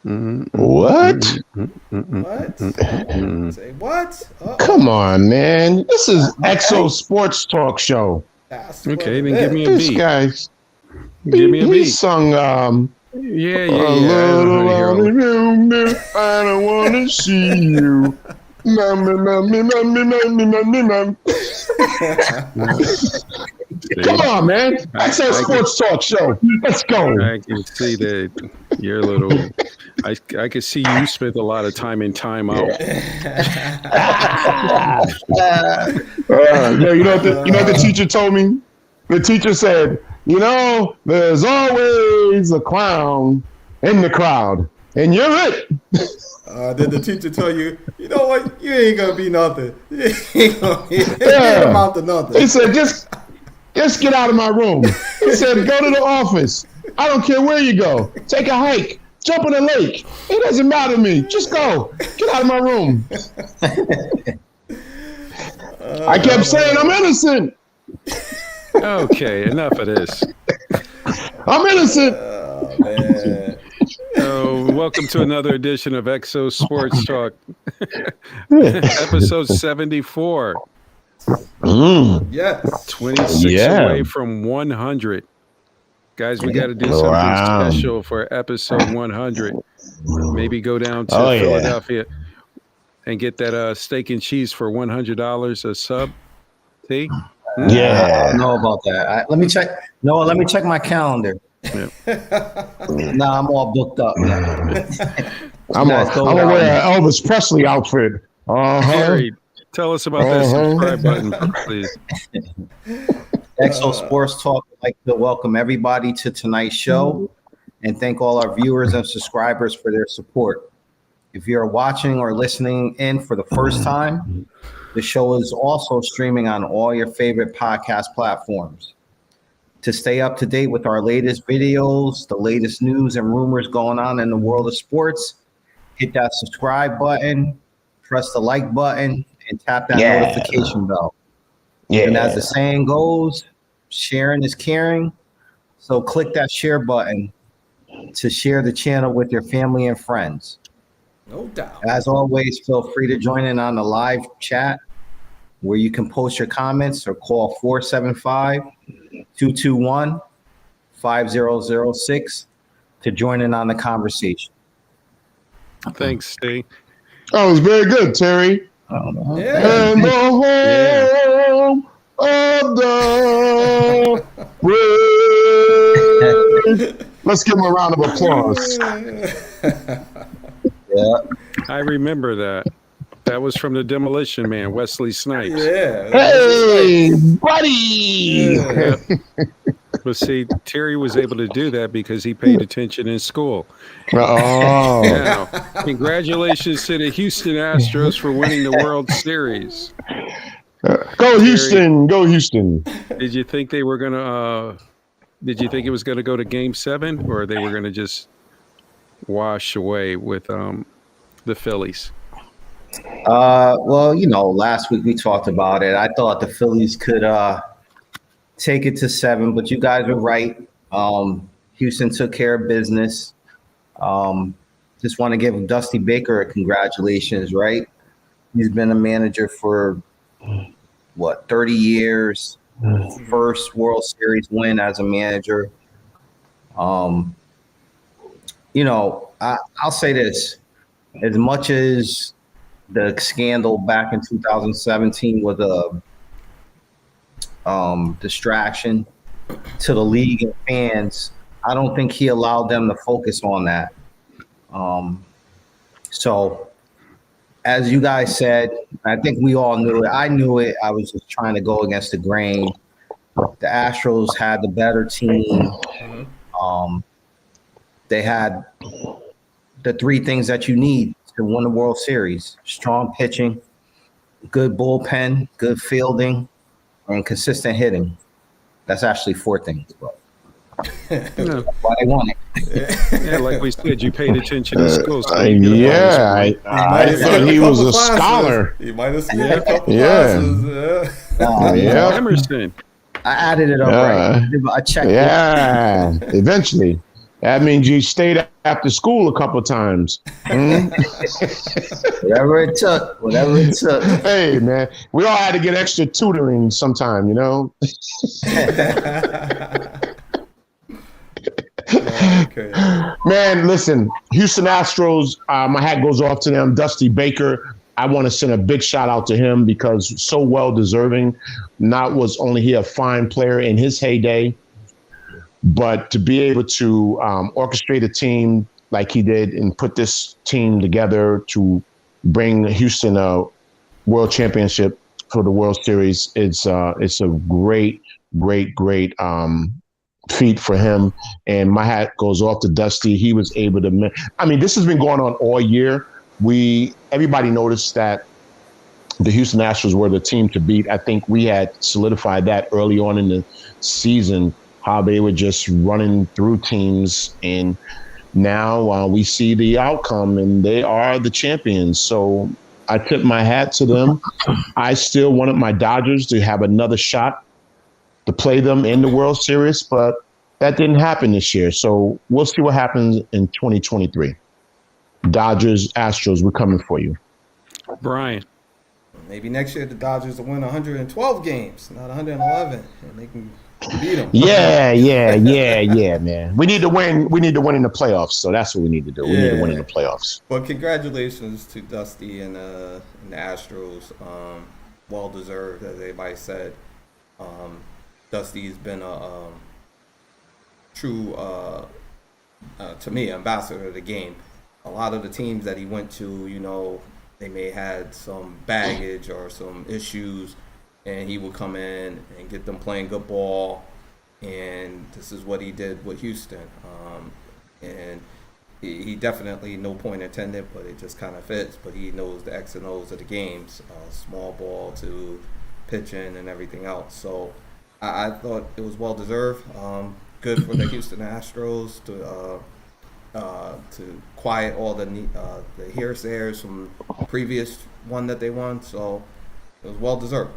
What? What? Say what? Come on, man. This is Exo Sports Talk Show. Okay, then give me a This beat. guy's Give me a he beat. sung Yeah. I don't want to see you. Come on, man. Exo Sports Talk Show. Let's go. I can see that you're a little. I can see you spent a lot of time in timeout. You know what the teacher told me? The teacher said, there's always a clown in the crowd, and you're it. Did the teacher tell you, you know what, you ain't gonna be nothing. You ain't gonna amount to nothing. He said, just get out of my room. He said, go to the office. I don't care where you go. Take a hike. Jump in a lake. It doesn't matter to me. Just go. Get out of my room. I kept saying, I'm innocent. Okay, enough of this. I'm innocent. Oh, man. Welcome to another edition of Exo Sports Talk, episode 74. Yes. 26 away from 100. Guys, we got to do something special for episode 100. Maybe go down to Philadelphia and get that steak and cheese for $100 a sub. See? Yeah, I don't know about that. Let me check. No, let me check my calendar. Yeah. Nah, I'm all booked up. I'm gonna wear an Elvis Presley outfit. Harry, tell us about that subscribe button, please. Exo Sports Talk would like to welcome everybody to tonight's show and thank all our viewers and subscribers for their support. If you're watching or listening in for the first time, the show is also streaming on all your favorite podcast platforms. To stay up to date with our latest videos, the latest news and rumors going on in the world of sports, hit that subscribe button, press the like button, and tap that notification bell. Yeah. And as the saying goes, sharing is caring. So click that share button to share the channel with your family and friends. No doubt. As always, feel free to join in on the live chat where you can post your comments or call 475-221-5006 to join in on the conversation. Thanks, Steve. Oh, it was very good, Terry. And the home of the brave. Let's give him a round of applause. Yeah, I remember that. That was from the Demolition Man, Wesley Snipes. Yeah. Hey, buddy. Yeah. But see, Terry was able to do that because he paid attention in school. Oh. Now, congratulations to the Houston Astros for winning the World Series. Go Houston. Go Houston. Did you think they were going to did you think it was going to go to Game 7 or they were going to just wash away with the Phillies? Well, last week we talked about it. I thought the Phillies could take it to 7, but you guys were right. Houston took care of business. Just want to give Dusty Baker a congratulations, right? He's been a manager for 30 years. First World Series win as a manager. I'll say this. As much as the scandal back in 2017 was a distraction to the league and fans, I don't think he allowed them to focus on that. So, as you guys said, I think we all knew it. I knew it. I was just trying to go against the grain. The Astros had the better team. They had the three things that you need to win the World Series: strong pitching, good bullpen, good fielding, and consistent hitting. That's actually 4 things, but why they won it. Yeah, like we said, you paid attention in school. So I thought he was a scholar. He might have skipped a couple classes. Emerson. I added it up right. I checked it. Eventually. That means you stayed after school a couple of times. Whatever it took. Whatever it took. Hey, man, we all had to get extra tutoring sometime, you know? Okay. Man, listen, Houston Astros, my hat goes off to them. Dusty Baker, I want to send a big shout out to him because so well deserving. Not was only he a fine player in his heyday, but to be able to orchestrate a team like he did and put this team together to bring Houston a world championship for the World Series, it's a great feat for him. And my hat goes off to Dusty. He was able to. I mean, this has been going on all year. Everybody noticed that the Houston Astros were the team to beat. I think we had solidified that early on in the season, how they were just running through teams. And now we see the outcome, and they are the champions. So I tip my hat to them. I still wanted my Dodgers to have another shot to play them in the World Series, but that didn't happen this year. So we'll see what happens in 2023. Dodgers, Astros, we're coming for you. Brian. Maybe next year the Dodgers will win 112 games, not 111, and they can beat them. Yeah, man. We need to win. We need to win in the playoffs. So that's what we need to do. We need to win in the playoffs. But congratulations to Dusty and the Astros. Well deserved, as everybody said. Dusty's been a true, to me, ambassador of the game. A lot of the teams that he went to, you know, they may had some baggage or some issues, and he would come in and get them playing good ball. And this is what he did with Houston. And he definitely, no point intended, but it just kind of fits. But he knows the X and O's of the games, small ball to pitching and everything else. So I thought it was well deserved. Good for the Houston Astros to quiet all the hearsayers from the previous one that they won. So it was well deserved.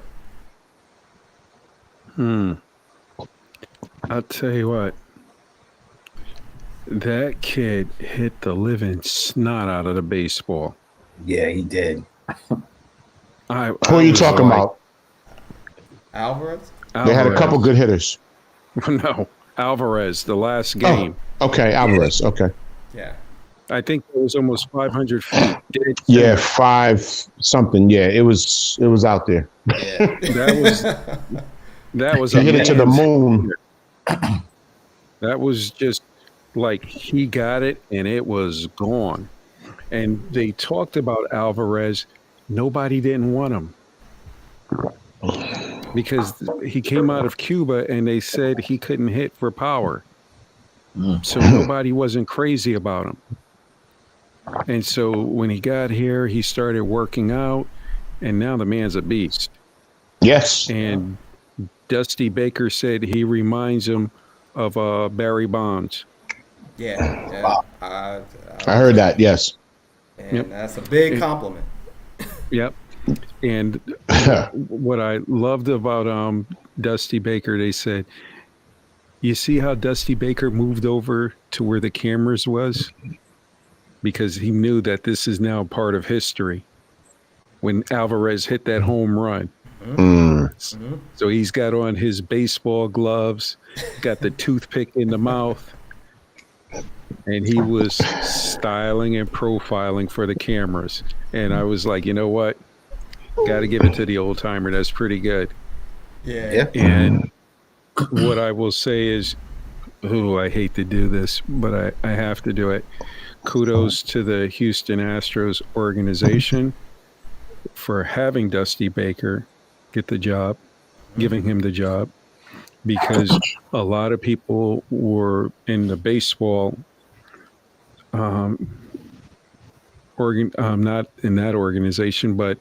I'll tell you what. That kid hit the living snot out of the baseball. Yeah, he did. Who are you talking about? Alvarez? They had a couple good hitters. No, Alvarez, the last game. Oh, okay, Alvarez. Okay. Yeah. I think it was almost 500 feet. Yeah, 5 something. Yeah, it was out there. Yeah. That was he hit it to the moon. That was just like he got it and it was gone. And they talked about Alvarez. Nobody didn't want him because he came out of Cuba and they said he couldn't hit for power. So nobody wasn't crazy about him. And so when he got here, he started working out, and now the man's a beast. Yes. And Dusty Baker said he reminds him of Barry Bonds. Yeah. Wow. I heard that, yes. And that's a big compliment. Yep. And what I loved about Dusty Baker, they said, you see how Dusty Baker moved over to where the cameras was? Because he knew that this is now part of history. When Alvarez hit that home run. So he's got on his baseball gloves, got the toothpick in the mouth, and he was styling and profiling for the cameras. And I was like, you know what? Got to give it to the old timer. That's pretty good. Yeah. And what I will say is, I hate to do this, but I have to do it. Kudos to the Houston Astros organization for having Dusty Baker get the job, giving him the job, because a lot of people were in the baseball, not in that organization, but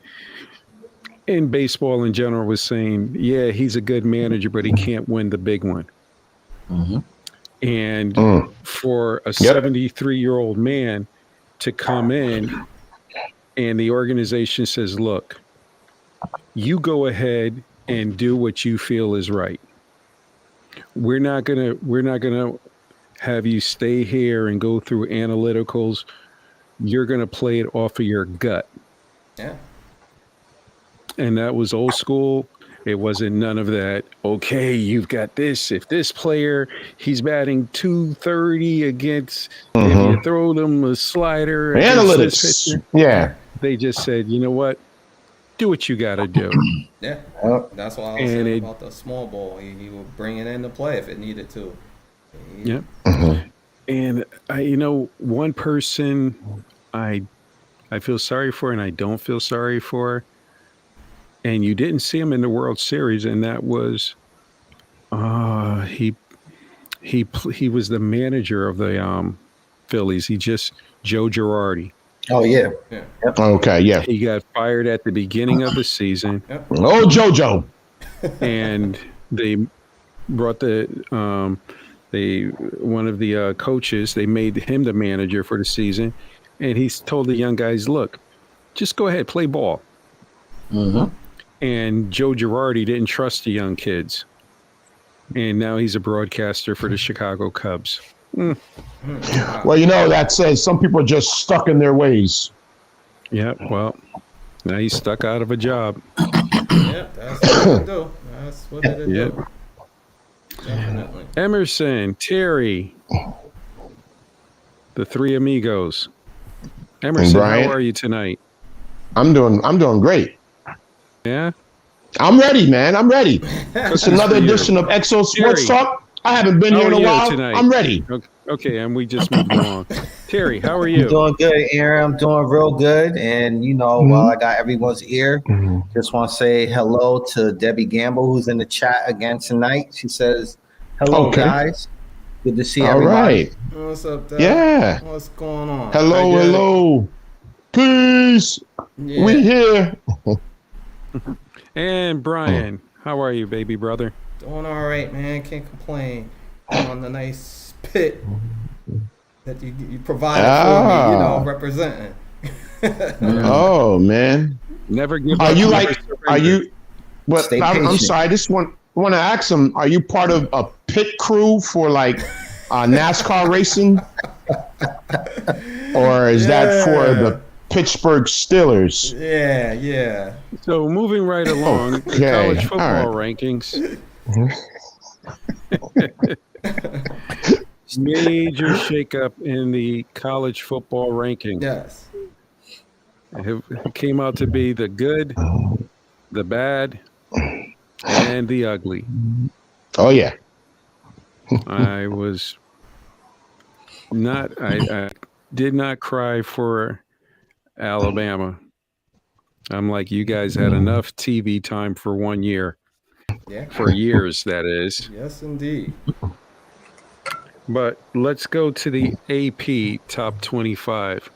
in baseball in general, was saying, yeah, he's a good manager, but he can't win the big one. And for a 73-year-old man to come in and the organization says, look, you go ahead and do what you feel is right. We're not gonna have you stay here and go through analyticals. You're going to play it off of your gut. Yeah. And that was old school. It wasn't none of that. Okay, you've got this. If this player, he's batting 230 against, if you throw them a slider, analytics. Pitcher, yeah. They just said, you know what? Do what you got to do. Yeah. That's why I was saying about the small ball. He would bring it into play if it needed to. Yeah. And one person I feel sorry for and I don't feel sorry for, and you didn't see him in the World Series, and that was he was the manager of the Phillies. Joe Girardi. Oh yeah. Yeah. Yep. Okay, yeah. He got fired at the beginning of the season. Yep. Oh, JoJo. And they brought one of the coaches, they made him the manager for the season, and he told the young guys, look, just go ahead, play ball. And Joe Girardi didn't trust the young kids, and now he's a broadcaster for the Chicago Cubs. Well, that says some people are just stuck in their ways. Yeah, well, now he's stuck out of a job. Yeah, that's what it do. That's what it do. Definitely. Emerson, Terry, the three amigos. Emerson, how are you tonight? I'm doing great. Yeah? I'm ready, man. I'm ready. It's another edition of Exo Sports Talk. I haven't been here in a while. Tonight? I'm ready. Okay, and we just moved along. Terry, how are you? I'm doing good, Aaron. I'm doing real good. And, while I got everyone's ear, just want to say hello to Debbie Gamble, who's in the chat again tonight. She says, hello, guys. Good to see everybody. All right. What's up, Dad? Yeah. What's going on? Hello. Peace. Yeah. We here. And Brian, how are you, baby brother? Doing all right, man. Can't complain. On the nice pit that you provided for me, representing. Oh, man. Never give up. What? I'm sorry. I want to ask him, are you part of a pit crew for NASCAR racing? Or is that for the Pittsburgh Steelers? Yeah. So moving right along, the college football rankings. Major shakeup in the college football rankings. Yes. It came out to be the good, the bad, and the ugly. Oh, yeah. I did not cry for Alabama. I'm like, you guys had enough TV time for 1 year. Yeah. For years, that is. Yes, indeed. But let's go to the AP top 25.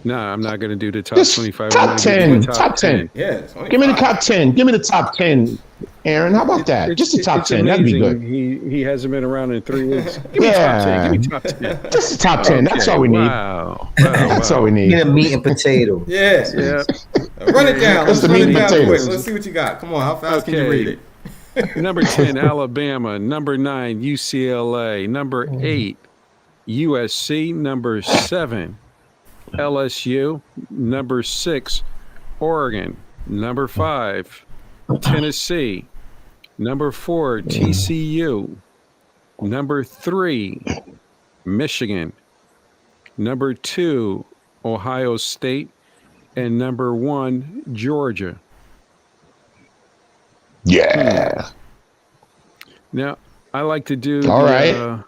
No, I'm not going to do the top 25. Top 10. Top 10. Yeah. Give me the top 10. Give me the top 10, Aaron. How about that? Just the top 10. That'd be good. He hasn't been around in 3 weeks. Give me top 10. Give me top 10. Just the top 10. That's all we need. Wow. That's all we need. Get a meat and potato. Yeah. Run it down. Let's run it down quick. Let's see what you got. Come on. How fast can you read it? Number 10, Alabama. Number 9, UCLA. Number 8, USC. Number 7, LSU. Number 6, Oregon. Number 5, Tennessee. Number 4, TCU. Number 3, Michigan. Number 2, Ohio State. And number 1, Georgia. Yeah. Now, I like to do the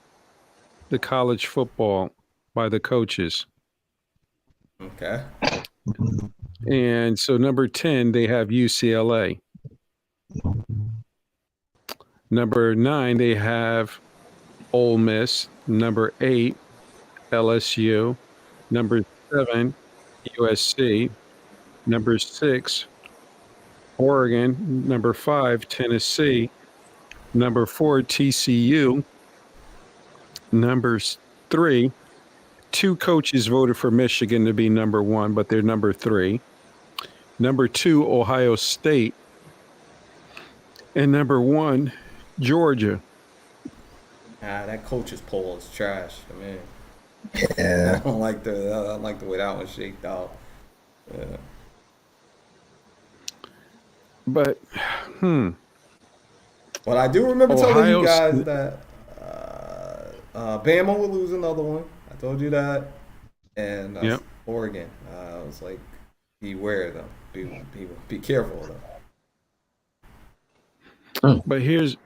college football by the coaches. Okay. And so number 10, they have UCLA. Number 9, they have Ole Miss. Number 8, LSU. Number 7, USC. Number 6, Oregon. Number 5, Tennessee. Number 4, TCU. Number 3, 2 coaches voted for Michigan to be number 1, but they're number 3. Number 2, Ohio State. And number 1, Georgia. That coach's poll is trash. I mean, Yeah. I don't like the way that one shaked out. Yeah. But, But I do remember telling you Ohio guys State- that Bama would lose another one. I told you that, and Yep. Oregon. I was like, beware of them. Be careful of them. But here's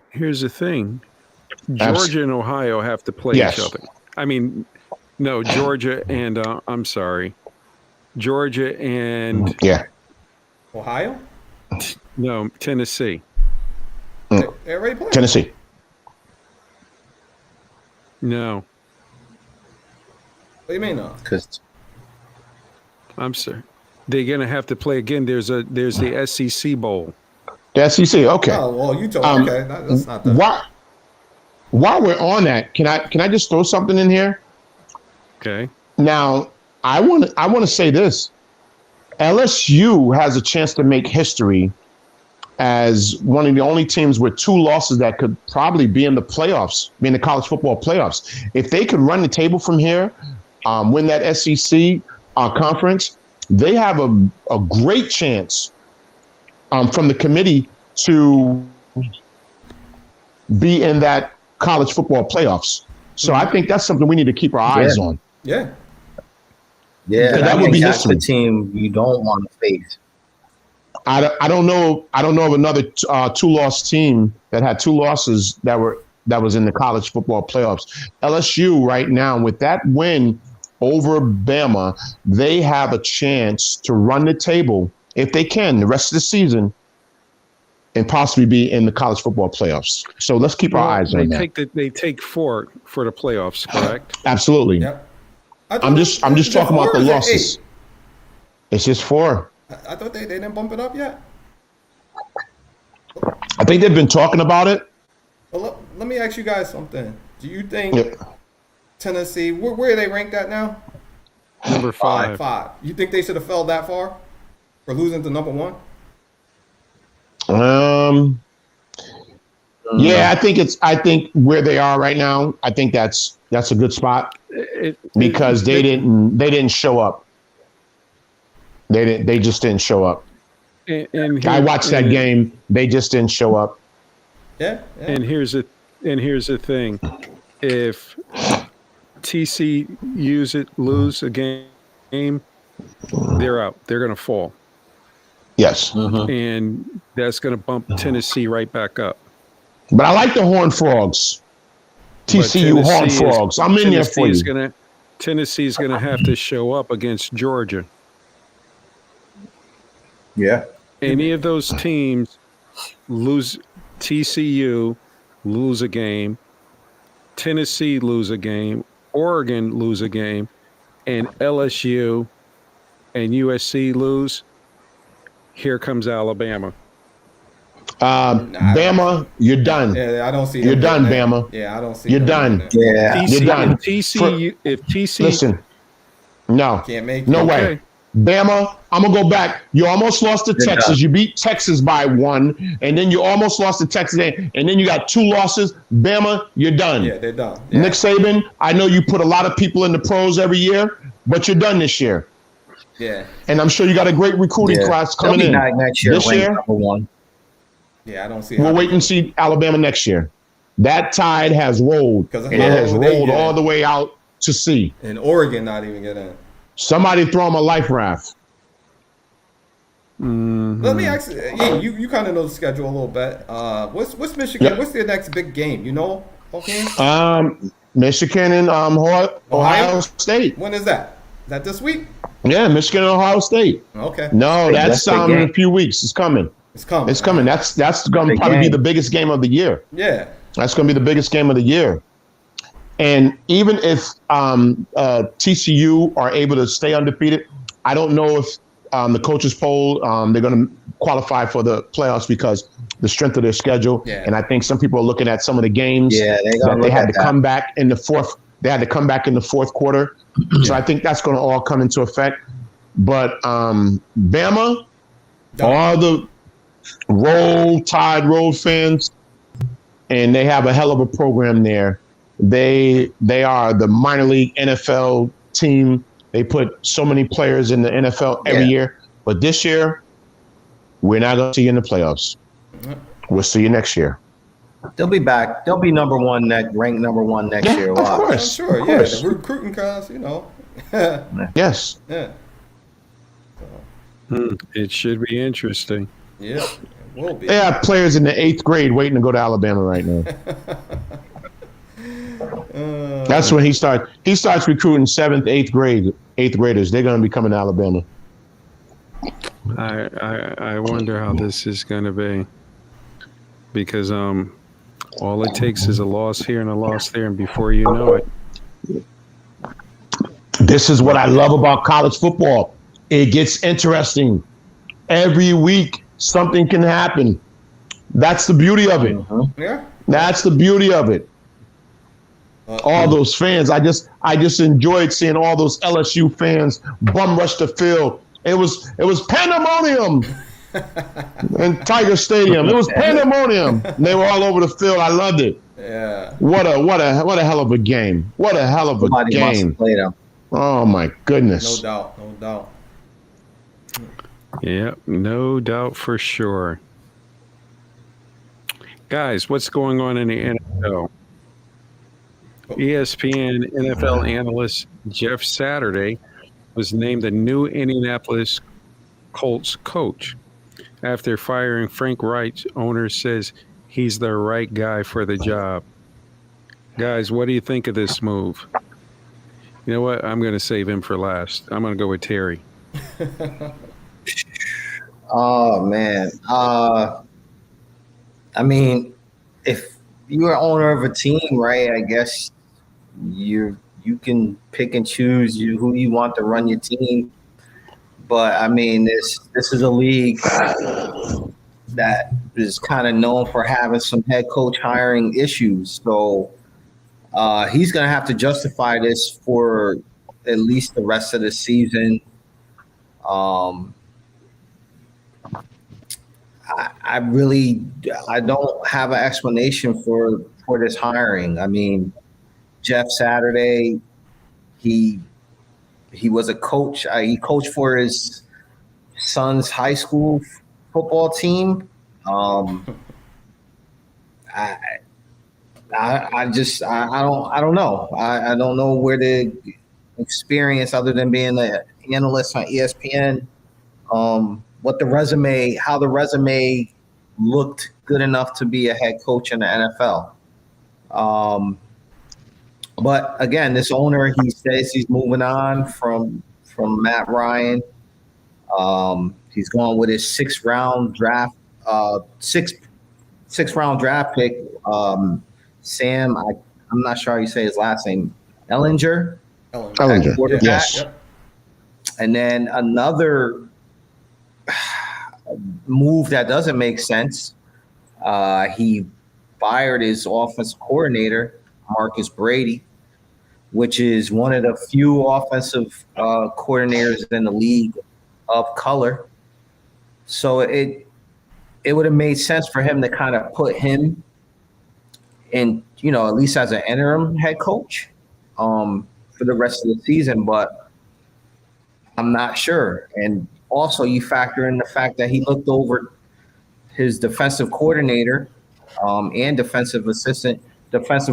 the thing: Georgia and Ohio have to play Yes. each other. I mean, no, Georgia and I'm sorry, Georgia and Yeah. Ohio? no Tennessee. They already played. Tennessee. No, What do you mean, no? Because I'm sorry. They're gonna have to play again. There's the SEC Bowl. The SEC. Okay. Oh, well, you told okay. That's not the. While we're on that, can I just throw something in here? Okay. Now, I want to say this. LSU has a chance to make history as one of the only teams with 2 losses that could probably be in the playoffs, be in the college football playoffs. If they could run the table from here, win that SEC conference, they have a great chance from the committee to be in that college football playoffs. So I think that's something we need to keep our eyes on. Yeah. yeah, that I would think be that's the history. team you don't want to face. I don't know of another 2-loss team that had 2 losses that was in the college football playoffs. LSU right now, with that win over Bama, they have a chance to run the table if they can the rest of the season and possibly be in the college football playoffs. So let's keep our eyes on that. They take 4 for the playoffs, correct? Absolutely. Yep. I'm just talking about the losses. It's just 4. I thought they didn't bump it up yet. I think they've been talking about it. Well, let me ask you guys something. Do you think Yeah. Tennessee, where are they ranked at now? Number 5. 5. You think they should have fell that far for losing to number 1? Yeah, I think where they are right now, I think that's a good spot because they didn't show up. They just didn't show up. And I watched that game. They just didn't show up. Yeah. And here's the thing: if TC lose a game, they're out. They're going to fall, Yes. and that's going to bump Tennessee right back up. But I like the Horned Frogs. TCU Horned Frogs. I'm in there for you. Tennessee's going to have to show up against Georgia. Yeah. Any of those teams lose, TCU lose a game, Tennessee lose a game, Oregon lose a game, and LSU and USC lose, here comes Alabama. Bama, you're done. Yeah, I don't see. You're done, there. Bama. Yeah, I don't see. You're them done. there. Yeah. You're done. If TC Listen, no. Can't make No it. way. Okay. Bama, I'm going to go back. You almost lost to Texas. done. You beat Texas by 1, and then you almost lost to Texas, and then you got 2 losses. Bama, you're done. Yeah, they're done. Yeah. Nick Saban, I know you put a lot of people in the pros every year, but you're done this year. Yeah. And I'm sure you got a great recruiting class coming They'll be in. back next year, This ranked year, number 1. Yeah, I don't see. we'll how wait they and do it. see Alabama next year. That tide has rolled, 'Cause and it has how they rolled get all in. the way out to sea. And Oregon not even get in. Somebody throw them a life raft. Let me ask. Yeah, you kind of know the schedule a little bit. What's Michigan? Yep. What's their next big game? You know, okay. Michigan and Ohio State. When is that? Is that this week? Yeah, Michigan and Ohio State. Okay. No, that's That's the in a game. few weeks. It's coming. It's coming. It's coming. That's going to Big probably be game. the biggest game of the year. Yeah. That's going to be the biggest game of the year. And even if TCU are able to stay undefeated, I don't know if the coaches poll they're going to qualify for the playoffs because the strength of their schedule. Yeah. And I think some people are looking at some of the games Yeah, they that gotta they look had at to that. come back in the fourth. They had to come back in the fourth quarter. So I think that's going to all come into effect. But Bama, all the Roll Tide Roll fans, and they have a hell of a program there. They are the minor league NFL team. They put so many players in the NFL every year. But this year, we're not going to see you in the playoffs. We'll see you next year. They'll be back. They'll be ranked number one next year. Wow. Of course. I'm sure. Of course. The recruiting class, Yes. Yeah. It should be interesting. Yeah, it will be. They have players in the 8th grade waiting to go to Alabama right now. That's when he starts. He starts recruiting 7th, 8th graders. They're going to be coming to Alabama. I wonder how this is going to be, because all it takes is a loss here and a loss there, and before you know it. This is what I love about college football. It gets interesting. Every week, something can happen. That's the beauty of it. Yeah. That's the beauty of it. All those fans. I just enjoyed seeing all those LSU fans bum rush the field. It was pandemonium in Tiger Stadium. It was pandemonium. And they were all over the field. I loved it. Yeah. What a hell of a game. What a hell of a game. Oh my goodness. No doubt. Yeah, no doubt for sure. Guys, what's going on in the NFL? ESPN NFL analyst Jeff Saturday was named the new Indianapolis Colts coach. After firing Frank Reich, owner says he's the right guy for the job. Guys, what do you think of this move? You know what? I'm going to save him for last. I'm going to go with Terry. Oh, man. I mean, if you're owner of a team, right, I guess you can pick and choose who you want to run your team. But, I mean, this is a league that is kind of known for having some head coach hiring issues. So he's going to have to justify this for at least the rest of the season. I don't have an explanation for this hiring. I mean, Jeff Saturday, he was a coach. He coached for his son's high school football team. I don't know. I don't know where the experience, other than being an analyst on ESPN, how the resume looked good enough to be a head coach in the NFL. But again, this owner, he says he's moving on from Matt Ryan. He's going with his sixth round draft pick. Sam, I'm not sure how you say his last name. Ellinger. Yes. Yep. And then another move that doesn't make sense. He fired his offensive coordinator, Marcus Brady, which is one of the few offensive coordinators in the league of color. So it would have made sense for him to kind of put him in, at least as an interim head coach for the rest of the season, but I'm not sure. And also you factor in the fact that he looked over his defensive coordinator and defensive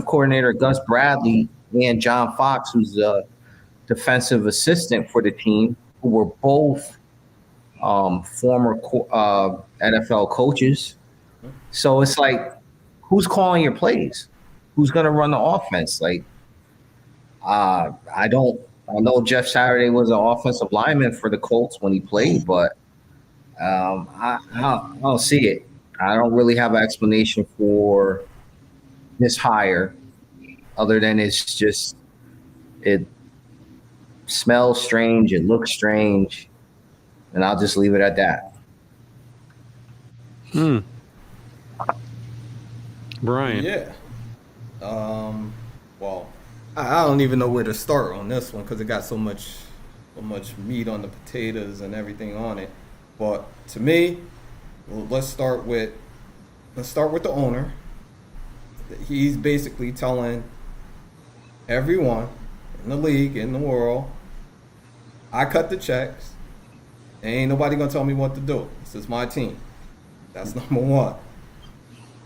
coordinator Gus Bradley and John Fox, who's a defensive assistant for the team, who were both former NFL coaches. So it's like, who's calling your plays? Who's going to run the offense? Like, I know Jeff Saturday was an offensive lineman for the Colts when he played, but I don't see it. I don't really have an explanation for this hire, other than it smells strange, it looks strange, and I'll just leave it at that. Brian. Yeah. Well, I don't even know where to start on this one because it got so much meat on the potatoes and everything on it. But to me, let's start with the owner. He's basically telling everyone in the league, in the world. I cut the checks. Ain't nobody gonna tell me what to do. This is my team. That's number one.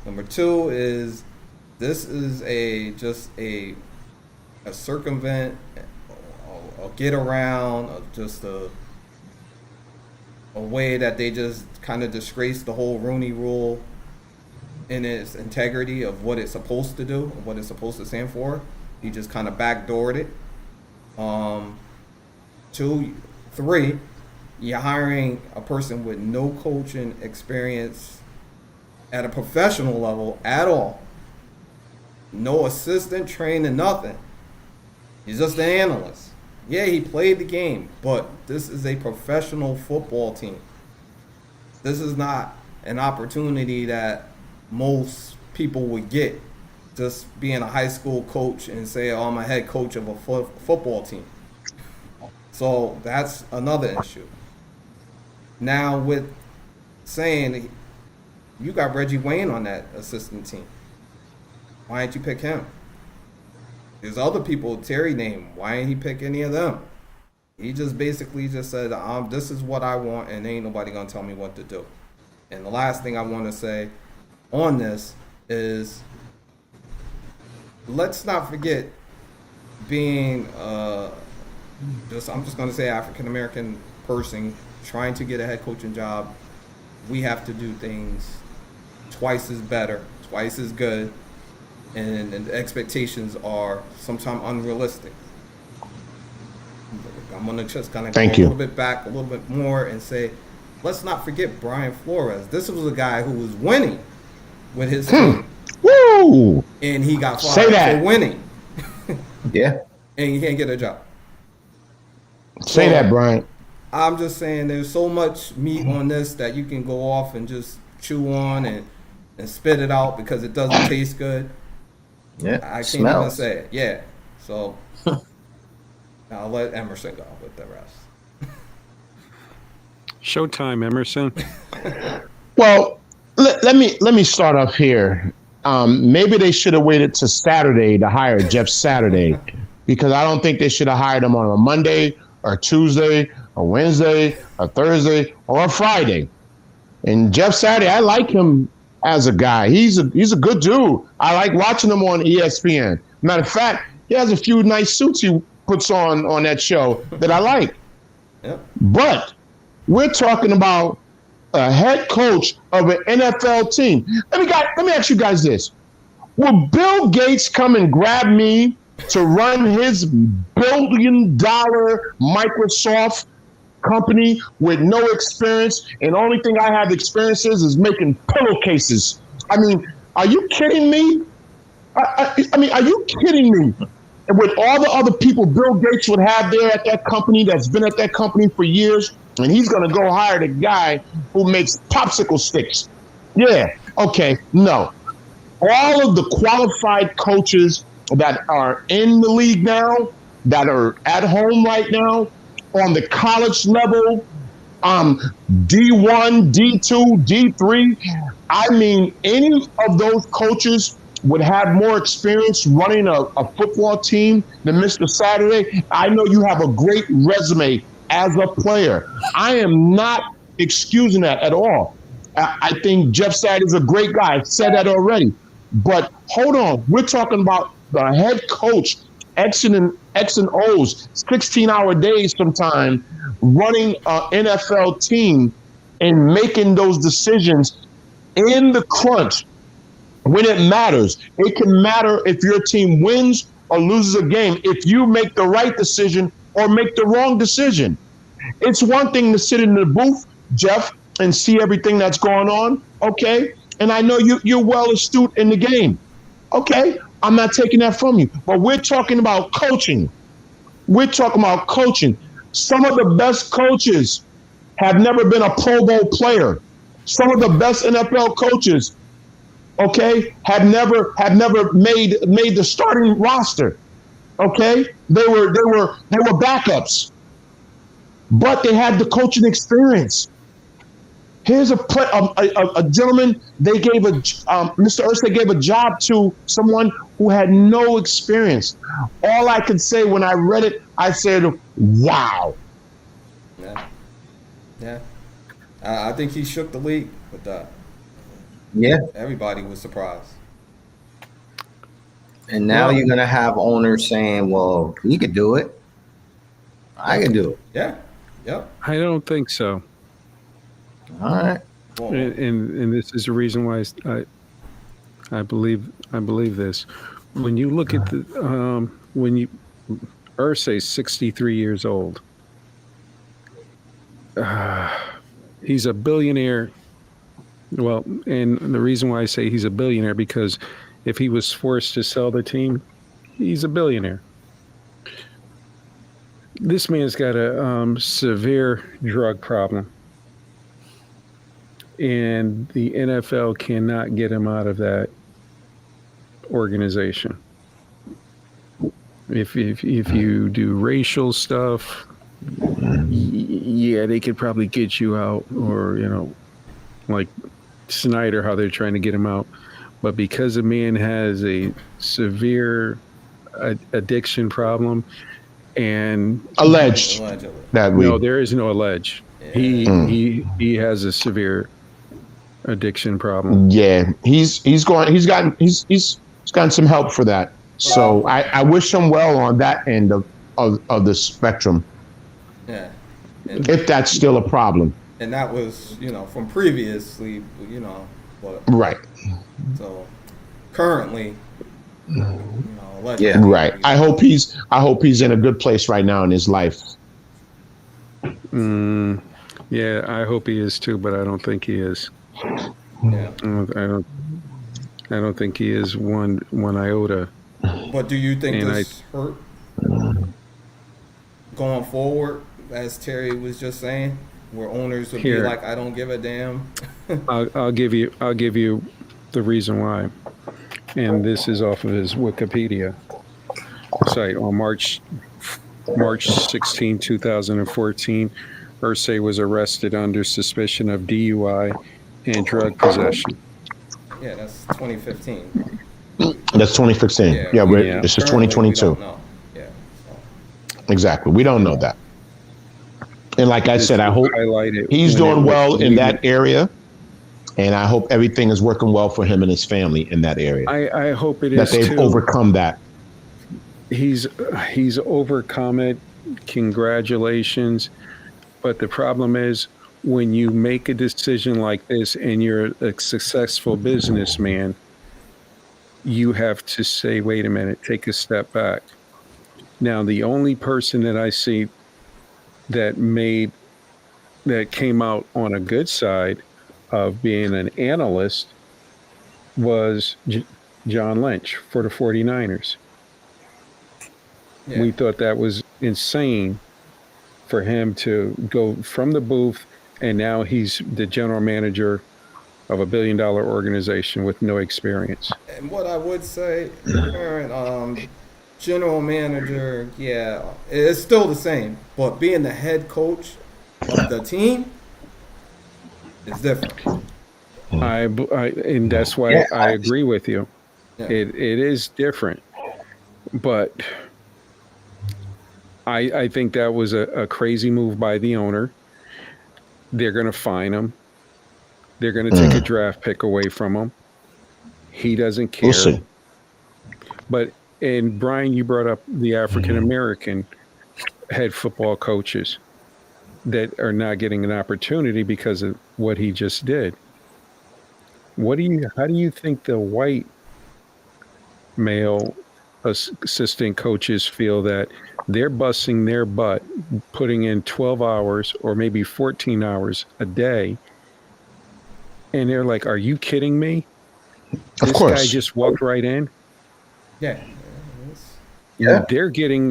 Number two is this is just a circumvent, a get around, just a way that they just kind of disgrace the whole Rooney Rule in its integrity of what it's supposed to do, what it's supposed to stand for. He just kind of backdoored it. 2, 3, you're hiring a person with no coaching experience at a professional level at all. No assistant training, nothing. He's just an analyst. Yeah, he played the game, but this is a professional football team. This is not an opportunity that most people would get, just being a high school coach and say, oh, I'm a head coach of a football team. So that's another issue. Now with saying you got Reggie Wayne on that assistant team, why didn't you pick him? There's other people Terry named. Why didn't he pick any of them? He just basically just said, this is what I want and ain't nobody gonna tell me what to do. And the last thing I want to say on this is, let's not forget being I'm just going to say African American person trying to get a head coaching job. We have to do things twice as better, twice as good, and the expectations are sometimes unrealistic. I'm going to just kind of go a little bit back, a little bit more, and say, let's not forget Brian Flores. This was a guy who was winning with his team. Woo! And he got fired for winning. Yeah. And he can't get a job. Say that, Brian. I'm just saying there's so much meat on this that you can go off and just chew on and spit it out because it doesn't taste good. Yeah, I can't even say it. Yeah. So I'll let Emerson go with the rest. Showtime, Emerson. Well, let me start off here. Maybe they should have waited to Saturday to hire Jeff Saturday, because I don't think they should have hired him on a Monday or Tuesday or Wednesday or Thursday or a Friday. And Jeff Saturday, I like him as a guy. He's a good dude. I like watching him on ESPN. Matter of fact, he has a few nice suits he puts on that show that I like. Yep. But we're talking about a head coach of an NFL team. Let me ask you guys this. Will Bill Gates come and grab me to run his billion-dollar Microsoft company with no experience, and the only thing I have experience is making pillowcases? I mean, are you kidding me? I mean, are you kidding me? And with all the other people Bill Gates would have there at that company, that's been at that company for years, and he's going to go hire the guy who makes popsicle sticks. Yeah, okay, no. All of the qualified coaches that are in the league now, that are at home right now, on the college level, D1, D2, D3, I mean, any of those coaches would have more experience running a football team than Mr. Saturday. I know you have a great resume as a player. I am not excusing that at all. I think Jeff Saturday's a great guy. I said that already. But hold on. We're talking about the head coach, X and O's, 16-hour days sometime, running an NFL team and making those decisions in the crunch when it matters. It can matter if your team wins or loses a game if you make the right decision or make the wrong decision. It's one thing to sit in the booth, Jeff, and see everything that's going on, okay? And I know you're well astute in the game. Okay, I'm not taking that from you. But we're talking about coaching. We're talking about coaching. Some of the best coaches have never been a Pro Bowl player. Some of the best NFL coaches, okay, have never made the starting roster. Okay? They were backups. But they had the coaching experience. Here's a gentleman. They gave Mr. Ursay gave a job to someone who had no experience. All I could say when I read it, I said, "Wow." Yeah. I think he shook the league with that. Yeah. Everybody was surprised. And now you're going to have owners saying, well, he could do it. I can do it. Yeah. Yep. I don't think so. All right. And this is the reason why I believe this. When you look at Ursay's 63 years old. He's a billionaire. Well, and the reason why I say he's a billionaire, because if he was forced to sell the team, he's a billionaire. This man's got a severe drug problem, and the NFL cannot get him out of that organization. If you do racial stuff, yeah, they could probably get you out, or like Snyder, how they're trying to get him out. But because a man has a severe addiction problem, and alleged that no, there is no alleged. Yeah. He has a severe addiction problem. Yeah, he's gotten some help for that. So I wish him well on that end of the spectrum. Yeah. If that's still a problem. And that was, from previously, but right. So currently, yeah, right. I hope he's in a good place right now in his life. Yeah, I hope he is too, but I don't think he is. Yeah. I don't think he is one iota. But do you think this hurt going forward, as Terry was just saying, where owners would be like, I don't give a damn? I'll give you the reason why. And this is off of his Wikipedia site. On March 16, 2014, Ursay was arrested under suspicion of DUI and drug possession. Yeah, that's 2015. That's 2015. Yeah, this is 2022. Yeah. Exactly. We don't know that. And like I said, I hope he's doing well in that area. And I hope everything is working well for him and his family in that area. I hope it is that they've overcome that. He's overcome it. Congratulations. But the problem is, when you make a decision like this and you're a successful businessman, you have to say, wait a minute, take a step back. Now, the only person that I see that came out on a good side of being an analyst was John Lynch for the 49ers. Yeah. We thought that was insane for him to go from the booth, and now he's the general manager of a $1 billion organization with no experience. And what I would say, current general manager, yeah, it's still the same, but being the head coach of the team is different. And that's why I agree with you. Yeah. It is different, but I think that was a crazy move by the owner. They're going to fine him. They're going to take a draft pick away from him. He doesn't care. We'll see. And Brian, you brought up the African American head football coaches that are not getting an opportunity because of what he just did. How do you think the white male assistant coaches feel that they're busting their butt, putting in 12 hours or maybe 14 hours a day, and they're like, are you kidding me? This guy just walked right in? Yeah. They're getting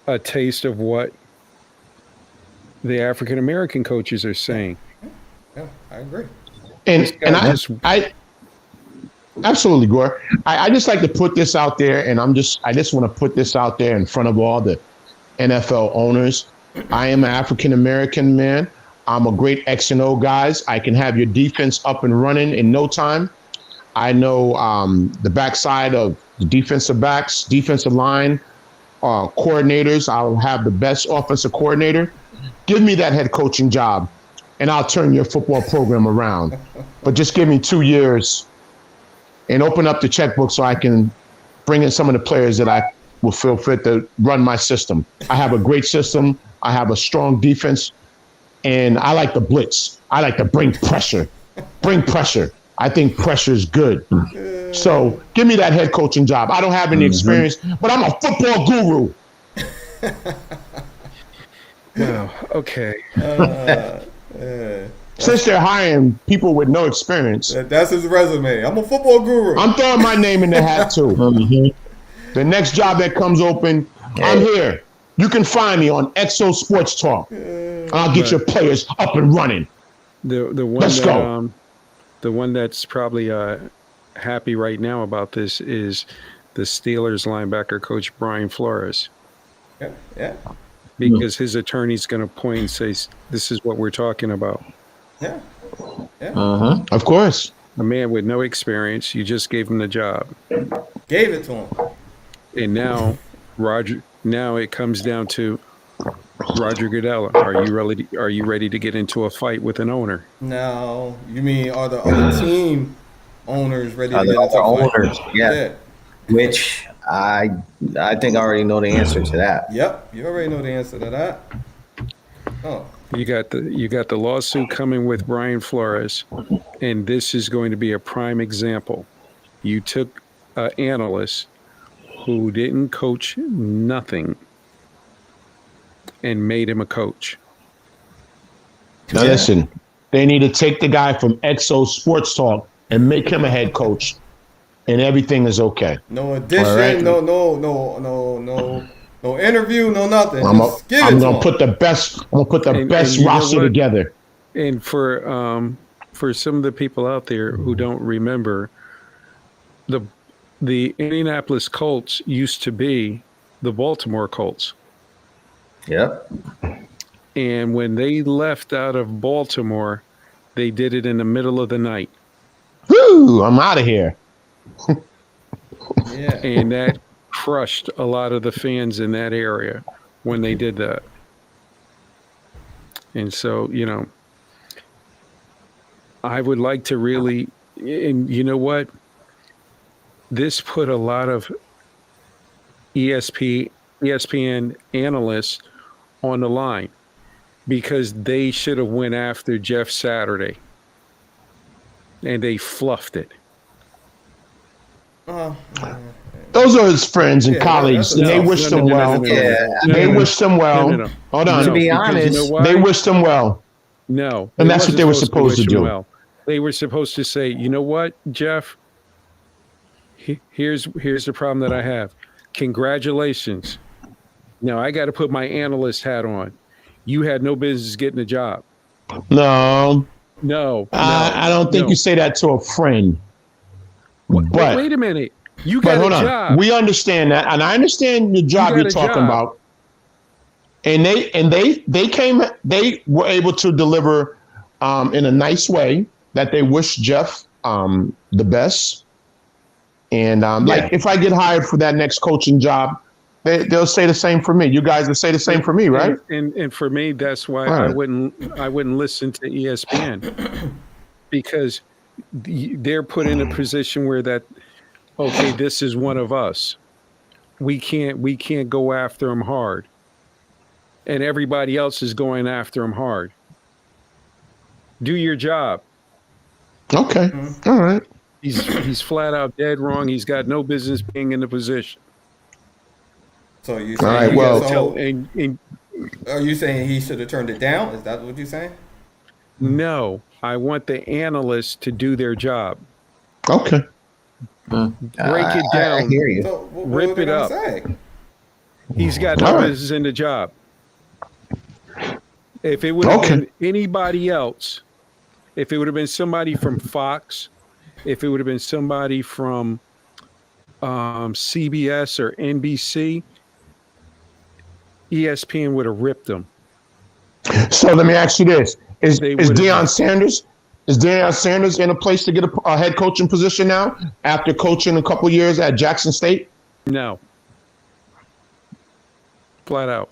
a taste of what the African American coaches are saying. Yeah, I agree. And I absolutely, Gore. I just like to put this out there, and I just want to put this out there in front of all the NFL owners. I am an African American man. I'm a great X and O guys. I can have your defense up and running in no time. I know the backside of the defensive backs, defensive line, coordinators. I'll have the best offensive coordinator. Give me that head coaching job, and I'll turn your football program around. But just give me 2 years and open up the checkbook so I can bring in some of the players that I will feel fit to run my system. I have a great system. I have a strong defense, and I like the blitz. I like to bring pressure. Bring pressure. I think pressure is good. So give me that head coaching job. I don't have any experience, but I'm a football guru. Wow. Okay. Since they're hiring people with no experience, That's his resume. I'm a football guru. I'm throwing my name in the hat too. The next job that comes open, I'm here. You can find me on XO Sports Talk. I'll get your players up and running. The one Let's that, go. The one that's probably happy right now about this is the Steelers linebacker coach Brian Flores. Yeah. Because his attorney's going to point and say, this is what we're talking about. Yeah. Of course. A man with no experience, you just gave him the job. Gave it to him. And now, now it comes down to Roger Goodell. Are you ready to get into a fight with an owner? No. You mean are the other team owners ready to get into a fight? Owners, yeah. Which I think I already know the answer to that. Yep. You already know the answer to that. Oh. You got the lawsuit coming with Brian Flores, and this is going to be a prime example. You took an analyst who didn't coach nothing and made him a coach. Now listen, they need to take the guy from XO Sports Talk and make him a head coach, and everything is okay. No addition, right. no interview, no nothing. I'm Just give it gonna to him. put the best. I'm gonna put the And best you know roster what? together. And for some of the people out there who don't remember, the Indianapolis Colts used to be the Baltimore Colts. Yep. And when they left out of Baltimore, they did it in the middle of the night. Woo! I'm out of here. Yeah. And that crushed a lot of the fans in that area when they did that. And so, I would like to really, and you know what? This put a lot of ESPN analysts on the line because they should have went after Jeff Saturday, and they fluffed it. Those are his friends and colleagues, and they wished him well. They wished him well. Hold on. To be honest, you know why? They wished him well. No. And that's what they were supposed to wish do. him well. They were supposed to say, you know what, Jeff? Here's the problem that I have. Congratulations. Now I got to put my analyst hat on. You had no business getting a job. No. I don't think you say that to a friend. But wait a minute. You got a job. We understand that, and I understand the job you're talking about. And they were able to deliver in a nice way that they wish Jeff the best. And like if I get hired for that next coaching job, they'll say the same for me. You guys will say the same for me, right? And for me, that's why I wouldn't listen to ESPN because they're put in a position where this is one of us. We can't go after him hard, and everybody else is going after him hard. Do your job. Okay, all right. He's flat out dead wrong. He's got no business being in the position. So you all right? Well, are you saying he should have turned it down? Is that what you're saying? No, I want the analysts to do their job. Okay. Break it down. I hear you. So what Rip it up. Say? He's got no business in the job. If it would have been anybody else, if it would have been somebody from Fox, if it would have been somebody from CBS or NBC, ESPN would have ripped them. So let me ask you this. Is they would Deion Sanders? Is Deion Sanders in a place to get a head coaching position now after coaching a couple years at Jackson State? No. Flat out.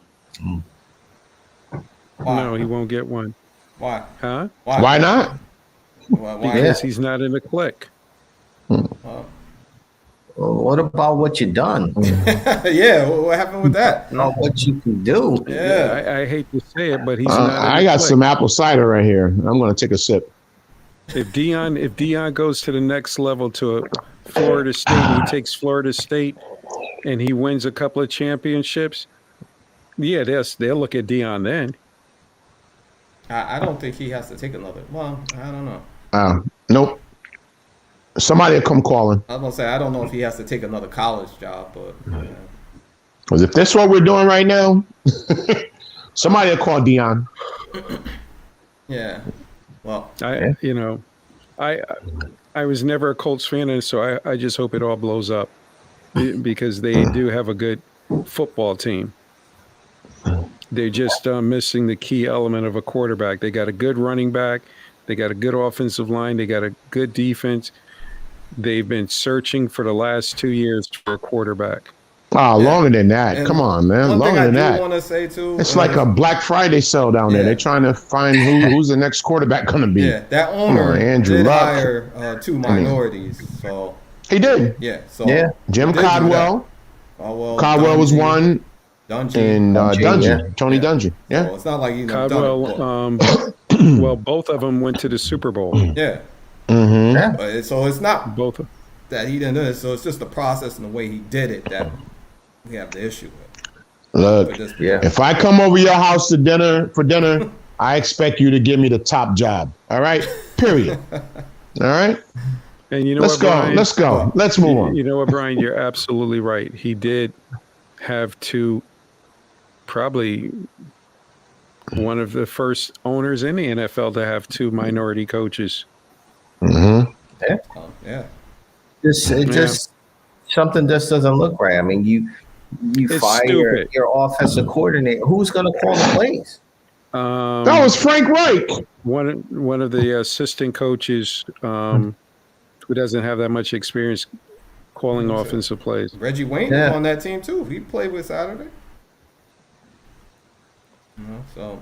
Why? No, he won't get one. Why? Huh? Why not? Why? Because he's not in the clique. What about what you done? Yeah, what happened with that? Not what you can do. Yeah. I hate to say it, but he's not. I got some apple cider right here. I'm going to take a sip. If Deion goes to the next level to Florida State, and he takes Florida State, and he wins a couple of championships, yeah, they'll look at Deion then. I don't think he has to take another. Well, I don't know. Nope. Somebody will come calling. I was gonna say I don't know if he has to take another college job, but Because if that's what we're doing right now, somebody will call Deion. yeah. Well, I was never a Colts fan, and so I just hope it all blows up because they do have a good football team. They're just missing the key element of a quarterback. They got a good running back. They got a good offensive line. They got a good defense. They've been searching for the last 2 years for a quarterback. Oh, longer than that. And come on, man. Longer than that. I want to say too. It's like a Black Friday sale down there. They're trying to find who's the next quarterback going to be. Yeah, that owner Andrew did Luck. hire 2 minorities. So He did. yeah. So Jim Caldwell. Caldwell was one. Dungy. And Dungy. Tony Dungy. Yeah. So it's not like Caldwell. Well, both of them went to the Super Bowl. Yeah. Mm-hmm. But so it's not Both. that he didn't do it. So it's just the process and the way he did it that we have the issue with. Look, if I come over your house for dinner, I expect you to give me the top job. All right? Period. All right? And you know Let's what, go. Brian? Let's go. Let's move on. You know what, Brian? You're absolutely right. He did have to probably one of the first owners in the NFL to have 2 minority coaches. Mm-hmm. Yeah. Just something just doesn't look right. I mean, you fire your offensive coordinator. Who's going to call the plays? That was Frank Reich. One of the assistant coaches who doesn't have that much experience calling offensive plays. Reggie Wayne was on that team too. He played with Saturday. So.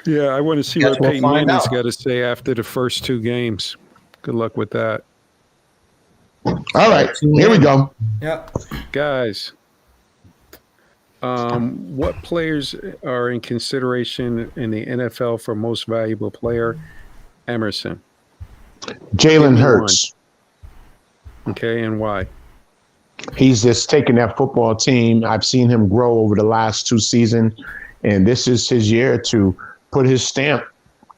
Yeah, I want to see what Peyton Manning's got to say after the first 2 games. Good luck with that. All right, here we go. Yeah. Guys, what players are in consideration in the NFL for most valuable player? Emerson. Jalen Hurts. Okay, and why? He's just taken that football team. I've seen him grow over the last 2 seasons, and this is his year to put his stamp.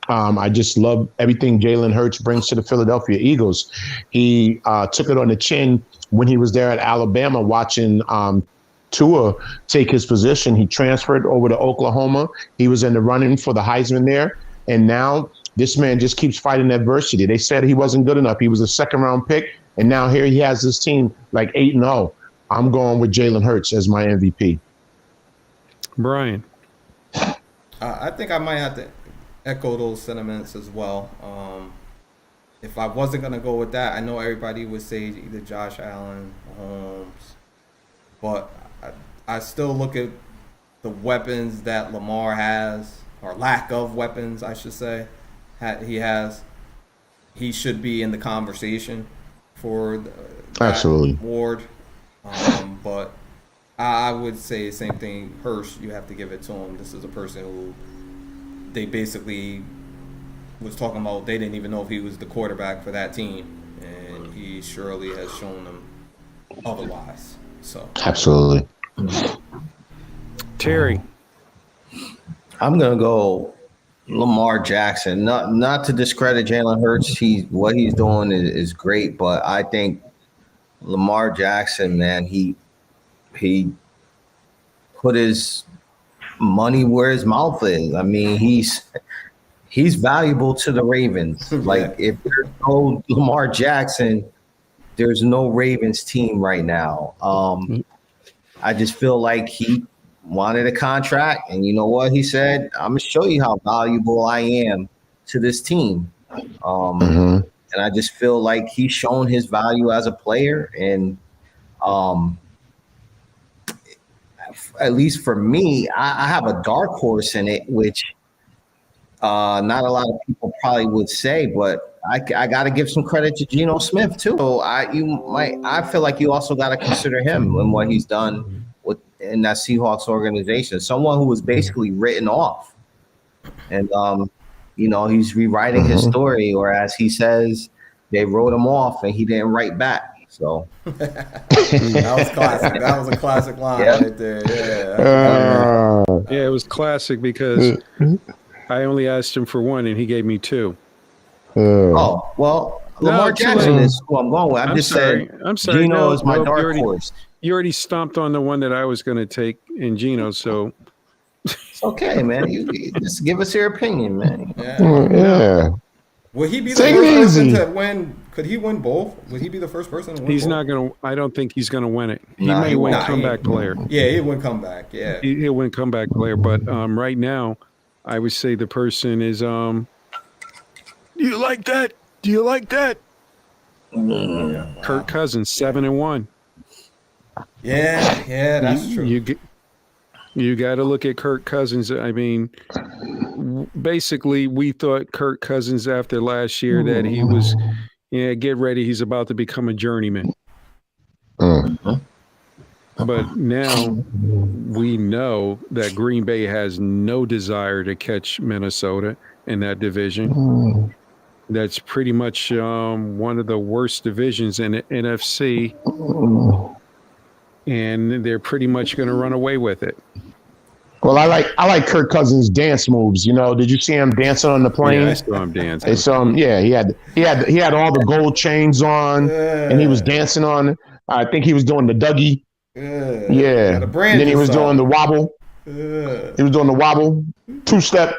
I just love everything Jalen Hurts brings to the Philadelphia Eagles. He took it on the chin when he was there at Alabama watching Tua take his position. He transferred over to Oklahoma. He was in the running for the Heisman there. And now this man just keeps fighting adversity. They said he wasn't good enough. He was a 2nd-round pick. And now here he has this team like 8-0. I'm going with Jalen Hurts as my MVP. Brian. I think I might have to echo those sentiments as well. If I wasn't going to go with that, I know everybody would say either Josh Allen, Mahomes, but I still look at the weapons that Lamar has, or lack of weapons, I should say, he has. He should be in the conversation for that award. But I would say the same thing. Hurst, you have to give it to him. This is a person who they basically was talking about. They didn't even know if he was the quarterback for that team, and he surely has shown them otherwise. So absolutely. Terry. I'm gonna go Lamar Jackson. Not to discredit Jalen Hurts. What he's doing is great, but I think Lamar Jackson, man, he put his money where his mouth is. I mean, he's valuable to the Ravens. Like, if there's no Lamar Jackson, there's no Ravens team right now. I just feel like wanted a contract, and you know what he said? I'm gonna show you how valuable I am to this team. And I just feel like he's shown his value as a player, and at least for me, I have a dark horse in it, which not a lot of people probably would say, but I got to give some credit to Geno Smith too. So I feel like you also got to consider him and what he's done in that Seahawks organization. Someone who was basically written off, and he's rewriting his story, or as he says, they wrote him off and he didn't write back. So that was classic. That was a classic line right there. Yeah, it was classic because I only asked him for one and he gave me two. Lamar Jackson is who I'm going with. I'm sorry. Geno is my dark horse. You already stomped on the one that I was going to take in Geno, so it's okay, man. You just give us your opinion, man. Yeah. Will he be the first person to win? Could he win both? Would he be the first person to win? He's not going to. I don't think he's going to win it. He may win comeback player. Yeah, he win comeback. Yeah, he'll win comeback player. But right now, I would say the person is. Do you like that? Do you like that? Kirk Cousins, 7-1. Yeah, that's true. You got to look at Kirk Cousins. I mean, basically, we thought Kirk Cousins after last year that he was, get ready, he's about to become a journeyman. But now we know that Green Bay has no desire to catch Minnesota in that division. That's pretty much one of the worst divisions in the NFC. And they're pretty much going to run away with it. Well, I like Kirk Cousins' dance moves. Did you see him dancing on the plane? Yeah, I saw him dancing. They saw him. Yeah, he had all the gold chains on, and he was dancing on. I think he was doing the Dougie. Yeah. And then he was doing the wobble. He was doing the wobble, 2-step,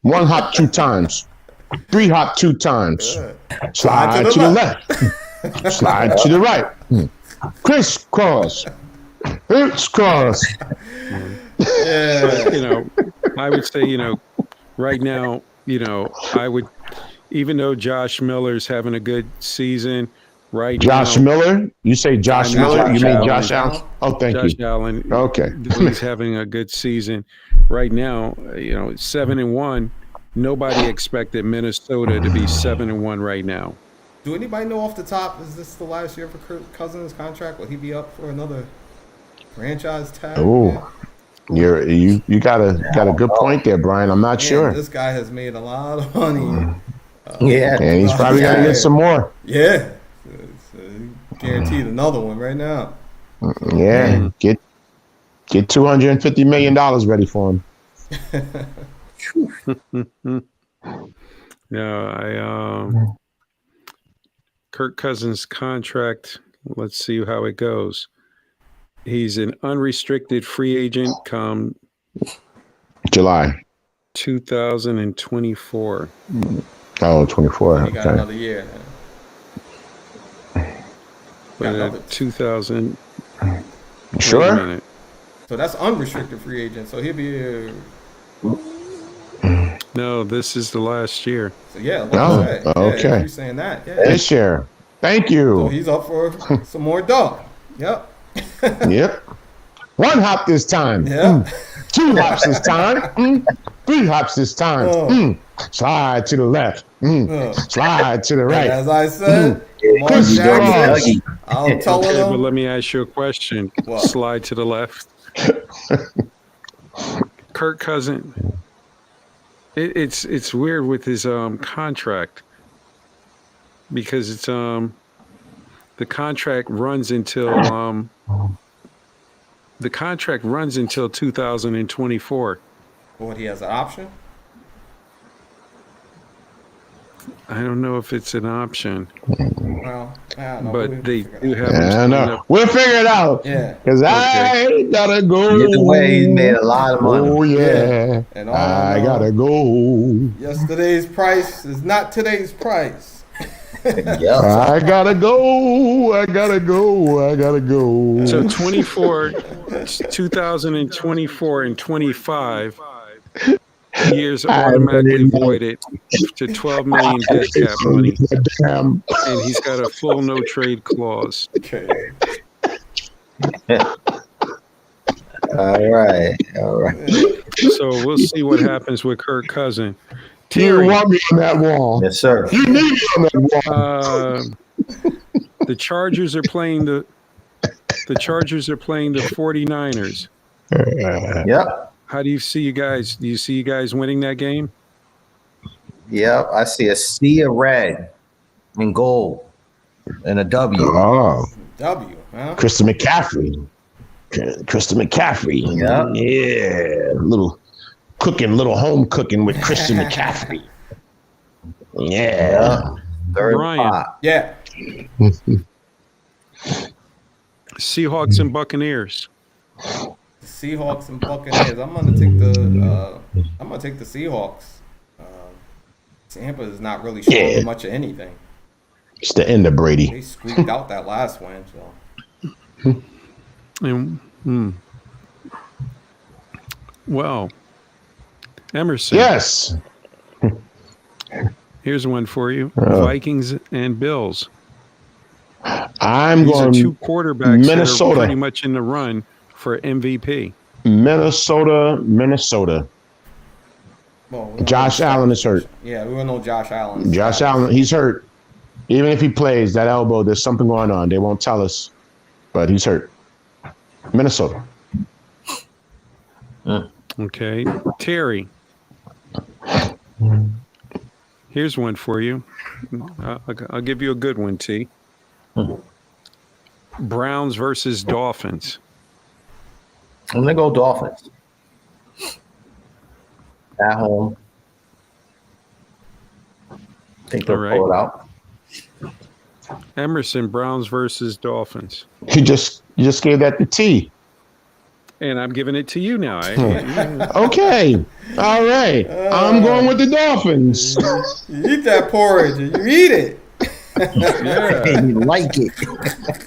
1 hop 2 times, 3 hop 2 times, slide to the left, slide to the right. Crisscross. Crisscross. I would say, right now, I would, even though Josh Miller's having a good season right Josh now. Miller? You say Josh Miller? You mean Josh Allen? Oh, thank you. Josh Allen. Okay. He's having a good season right now. 7-1. Nobody expected Minnesota to be 7-1 right now. Do anybody know off the top, is this the last year for Kirk Cousins' contract? Will he be up for another franchise tag? Oh, you got a good point there, Brian. I'm not sure. This guy has made a lot of money. And he's probably got to get some more. Yeah, guaranteed another one right now. Yeah, get $250 million ready for him. Kirk Cousins' contract, let's see how it goes. He's an unrestricted free agent come July 2024. Oh, 24. He got another year. But 2000. Sure. So that's unrestricted free agent. So he'll be. No, this is the last year. So yeah. Okay. You're saying that. Yeah. This year. Thank you. So he's up for some more dough. Yep. Yep. 1 hop this time. Yeah. 2 hops this time. 3 hops this time. Slide to the left. Slide to the right. And as I said, I'll tell him. But let me ask you a question. What? Slide to the left. Kirk Cousins. It's weird with his contract because it's the contract runs until 2024. What, he has an option? I don't know if it's an option. Well, I don't know. But they do have. I know. We'll figure it out. Yeah. Because I gotta go. Either way, he's made a lot of money. Oh yeah. And I gotta go. Yesterday's price is not today's price. Yeah. I gotta go. I gotta go. I gotta go. So 2024 and 25 years automatically voided to 12 million dead cap money. Damn. And he's got a full no trade clause. Okay. All right. So we'll see what happens with Kirk Cousins. You Terry, want me on that wall. Yes, sir. You need me on that wall. the Chargers are playing the 49ers. Yep. How do you see you guys? Do you see you guys winning that game? Yep. I see a sea of red and gold and a W. Oh, W, huh? Christian McCaffrey. Yeah. Yeah. Little home cooking with Christian McCaffrey. Yeah. Very Brian. hot. Yeah. Seahawks and Buccaneers. Seahawks and Buccaneers. I'm gonna take the Seahawks. Tampa is not really showing much of anything. It's the end of Brady. They squeaked out that last win. So Well, Emerson. Yes. Here's one for you: Vikings and Bills. I'm These are going two quarterbacks Minnesota. that are pretty much in the run for MVP. Minnesota. well, Josh Allen is hurt. Yeah, we don't know Josh Allen. Josh Allen, he's hurt. Even if he plays, that elbow, there's something going on. They won't tell us, but he's hurt. Minnesota. Okay, Terry. Here's one for you. I'll give you a good one, T. Browns versus Dolphins. I'm gonna go Dolphins. At home. I think they'll pull it out. Emerson, Browns versus Dolphins. You just gave that to T. And I'm giving it to you now. Okay. All right. I'm going with the Dolphins. You eat that porridge. You eat it. And you like it.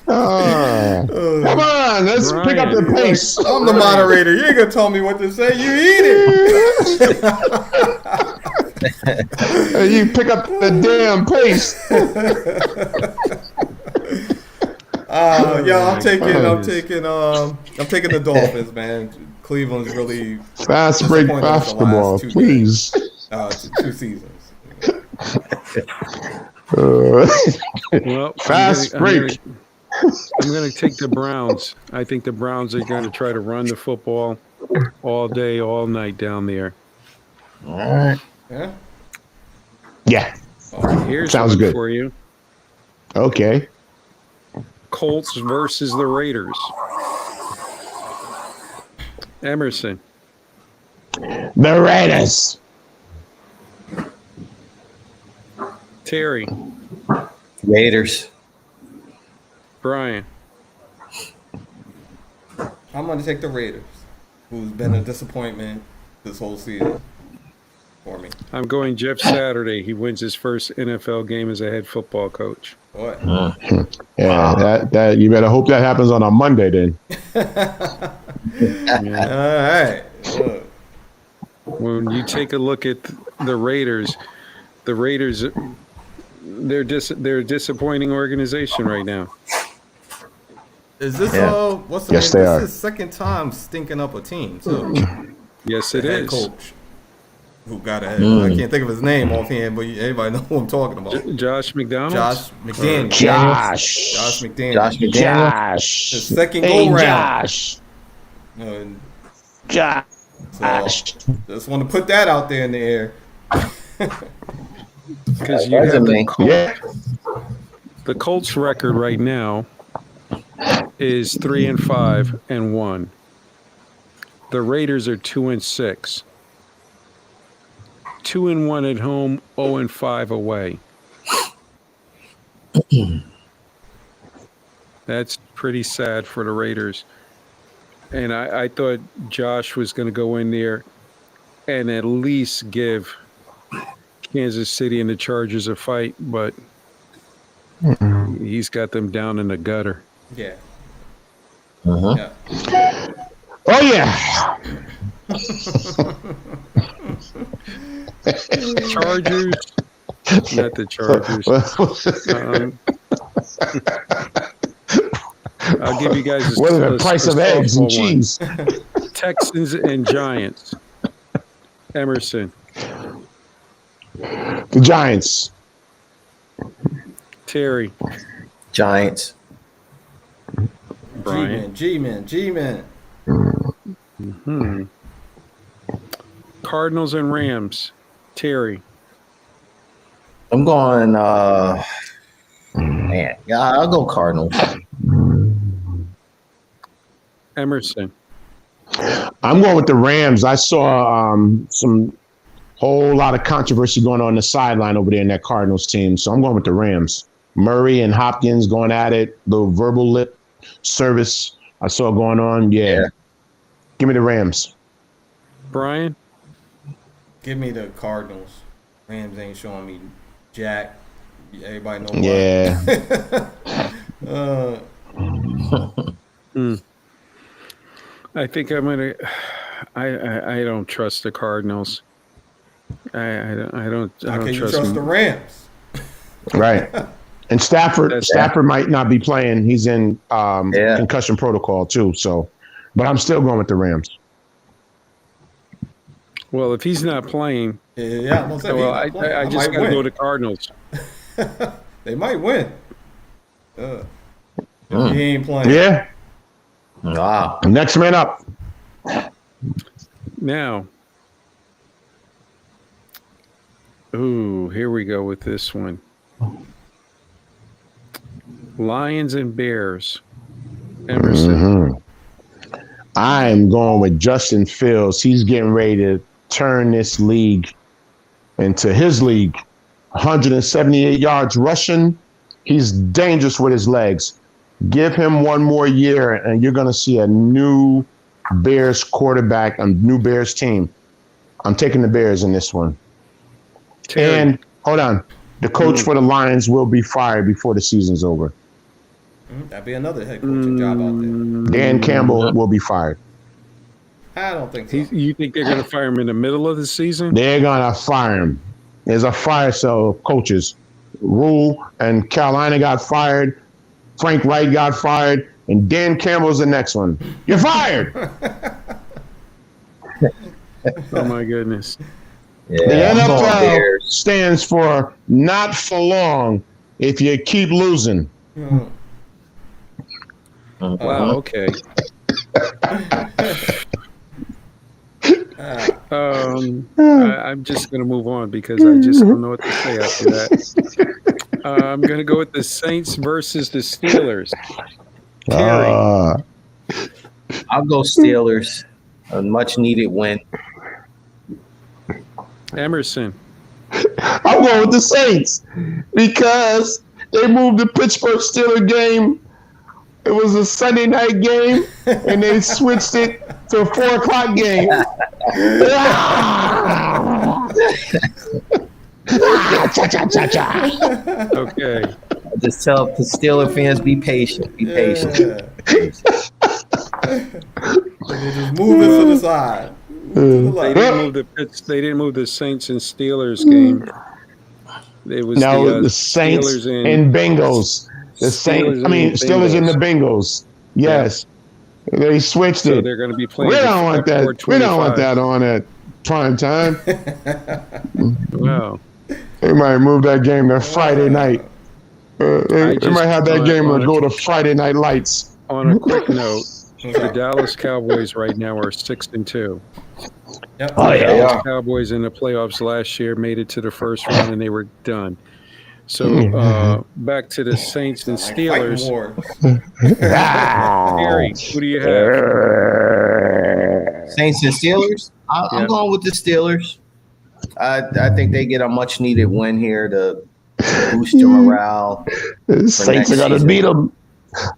Come on, let's pick up the pace. I'm the moderator. You ain't gonna tell me what to say. You eat it. You pick up the damn pace. I'm taking the Dolphins, man. Cleveland's really Fast break basketball, please. 2 seasons. Well, fast break. I'm going to take the Browns. I think the Browns are going to try to run the football all day, all night down there. All right. Yeah. Here's Sounds one good for you. Okay. Colts versus the Raiders. Emerson. The Raiders. Terry. Raiders. Brian. I'm going to take the Raiders, who's been a disappointment this whole season for me. I'm going Jeff Saturday. He wins his first NFL game as a head football coach. Boy. Yeah, that you better hope that happens on a Monday then. All right. Look. When you take a look at the Raiders, they're a disappointing organization right now. Is this what's the Yes, name? they This are. is second time stinking up a team too. Yes, it Head is. coach who got ahead. I can't think of his name offhand, but everybody know who I'm talking about. Josh McDonald. Josh McDaniels. Josh McDaniels. Josh McDaniels. Josh. His second Hey, go round. Josh. And Josh. so, just want to put that out there in the air. Because you have Yeah. the Colts record right now is 3-5-1. The Raiders are 2-6. 2-1 at home, 0-5 away. That's pretty sad for the Raiders. And I thought Josh was going to go in there and at least give Kansas City and the Chargers a fight, but He's got them down in the gutter. Yeah. Uh-huh. Yeah. Oh yeah. Chargers. Not the Chargers. I'll give you guys what is the price of eggs and cheese? Texans and Giants. Emerson. The Giants. Terry. Giants. Brian. G-Man. Mm-hmm. Cardinals and Rams. Terry. I'm going, man, yeah, I'll go Cardinals. Emerson. I'm going with the Rams. I saw some whole lot of controversy going on the sideline over there in that Cardinals team. So I'm going with the Rams. Murray and Hopkins going at it. Little verbal lip service I saw going on. Yeah. Give me the Rams. Brian? Give me the Cardinals. Rams ain't showing me jack. Everybody know why. Yeah. I think I'm gonna. I don't trust the Cardinals. I don't trust the Rams? Right. And Stafford might not be playing. He's in concussion protocol too. So, but I'm still going with the Rams. Well, if he's not playing, I just got to go to Cardinals. They might win. If he ain't playing. Yeah. Wow. Next man up. Now, here we go with this one. Lions and Bears. Emerson. Mm-hmm. I'm going with Justin Fields. He's getting ready to turn this league into his league. 178 yards rushing. He's dangerous with his legs. Give him one more year, and you're going to see a new Bears quarterback, a new Bears team. I'm taking the Bears in this one. Terry. And hold on. The coach for the Lions will be fired before the season's over. That'd be another head coaching job out there. Dan Campbell will be fired. I don't think so. You think they're going to fire him in the middle of the season? They're going to fire him. There's a fire cell of coaches. Rule and Carolina got fired. Frank Wright got fired. And Dan Campbell's the next one. You're fired. Oh, my goodness. Yeah, the NFL stands for not for long if you keep losing. Wow, okay. I'm just going to move on because I just don't know what to say after that. I'm going to go with the Saints versus the Steelers. Terry. I'll go Steelers. A much needed win. Emerson. I'm going with the Saints because they moved the Pittsburgh Steelers game. It was a Sunday night game, and they switched it to a 4:00 game. Okay. I just tell the Steelers fans, be patient. Be patient. They just move it to the side. They didn't move the Saints and Steelers game. It was the Saints and Bengals. The Saints. Steelers and the Bengals. Yes, they switched it. So they're going to be playing. We don't want that. We don't want that on at prime time. Wow. They might move that game to Friday night. They might have that game go to Friday Night Lights. On a quick note, the Dallas Cowboys right now are 6-2. Yep. Oh yeah. The Cowboys in the playoffs last year made it to the first round and they were done. So back to the Saints and Steelers. Gary, who do you have? Saints and Steelers? I'm going with the Steelers. I think they get a much needed win here to boost your morale. The Saints are going to beat them.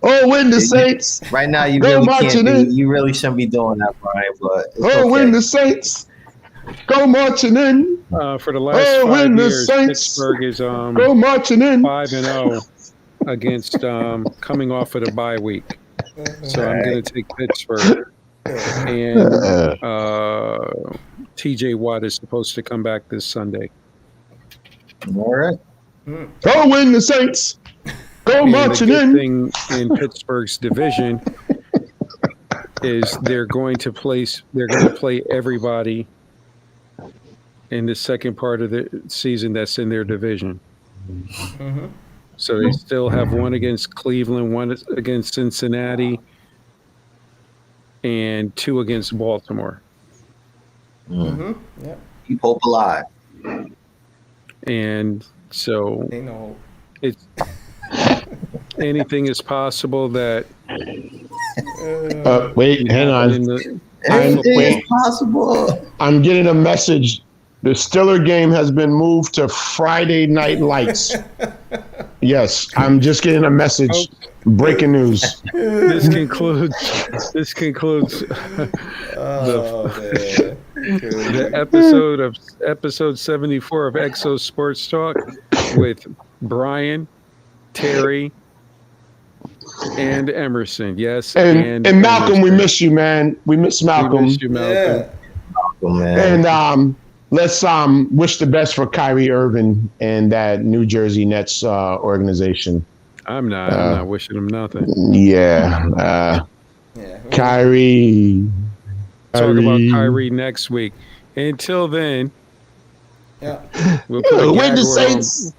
Oh, win the Saints. Right now, you really shouldn't be doing that, Brian. But win the Saints. Go marching in. For the last 5 years, Pittsburgh is go marching in. 5-0. against coming off of the bye week. So I'm going to take Pittsburgh. And TJ Watt is supposed to come back this Sunday. All right. Go win the Saints. Go marching in. The good thing in Pittsburgh's division is they're going to play everybody in the second part of the season that's in their division. Mm-hmm. So they still have one against Cleveland, one against Cincinnati, and 2 against Baltimore. Mm-hmm. Yeah. Keep hope alive. And so Ain't no it's anything is possible that wait, hang on. Anything is possible. I'm getting a message. The Steeler game has been moved to Friday Night Lights. Yes, I'm just getting a message. Breaking news. This concludes the episode 74 of Exo Sports Talk with Brian, Terry, and Emerson. Yes, and Malcolm, Emerson. We miss you, man. We miss Malcolm. We miss you, Malcolm. Yeah. And let's wish the best for Kyrie Irving and that New Jersey Nets organization. I'm not wishing him nothing. Yeah. Kyrie. Talk about Kyrie next week. Until then, we'll win the Saints.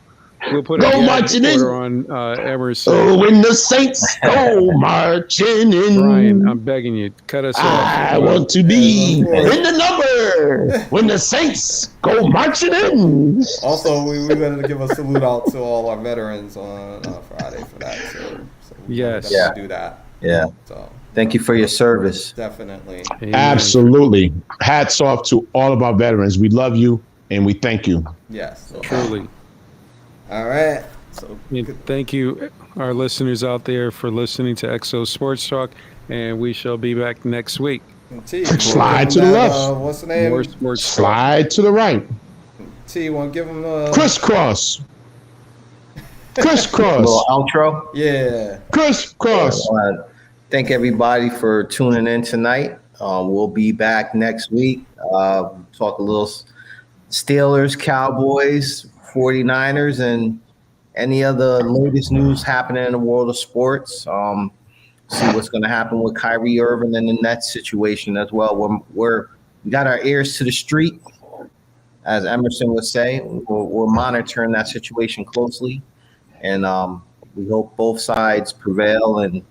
We'll put go marching in on Emerson. When the Saints go marching in. Brian, I'm begging you, cut us off. I want to be in the number when the Saints go marching in. Also, we're going to give a salute out to all our veterans on Friday for that. So yes, do that. Yeah. So thank you for your service. Definitely. Amen. Absolutely. Hats off to all of our veterans. We love you and we thank you. Yes. Truly. All right. So thank you, our listeners out there, for listening to Exo Sports Talk, and we shall be back next week. Slide to the left. What's the name? More sports Slide talk. To the right. T, you want to give them crisscross. Crisscross. A little outro. Yeah. Crisscross. Thank everybody for tuning in tonight. We'll be back next week. Talk a little Steelers, Cowboys, 49ers, and any other latest news happening in the world of sports. See what's going to happen with Kyrie Irving and the Nets situation as well. We got our ears to the street, as Emerson would say. We're monitoring that situation closely, and we hope both sides prevail and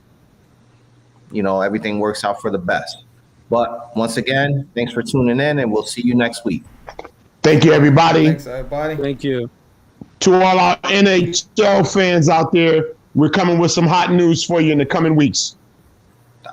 everything works out for the best. But once again, thanks for tuning in, and we'll see you next week. Thank you, everybody. Thanks, everybody. Thank you. To all our NHL fans out there, we're coming with some hot news for you in the coming weeks.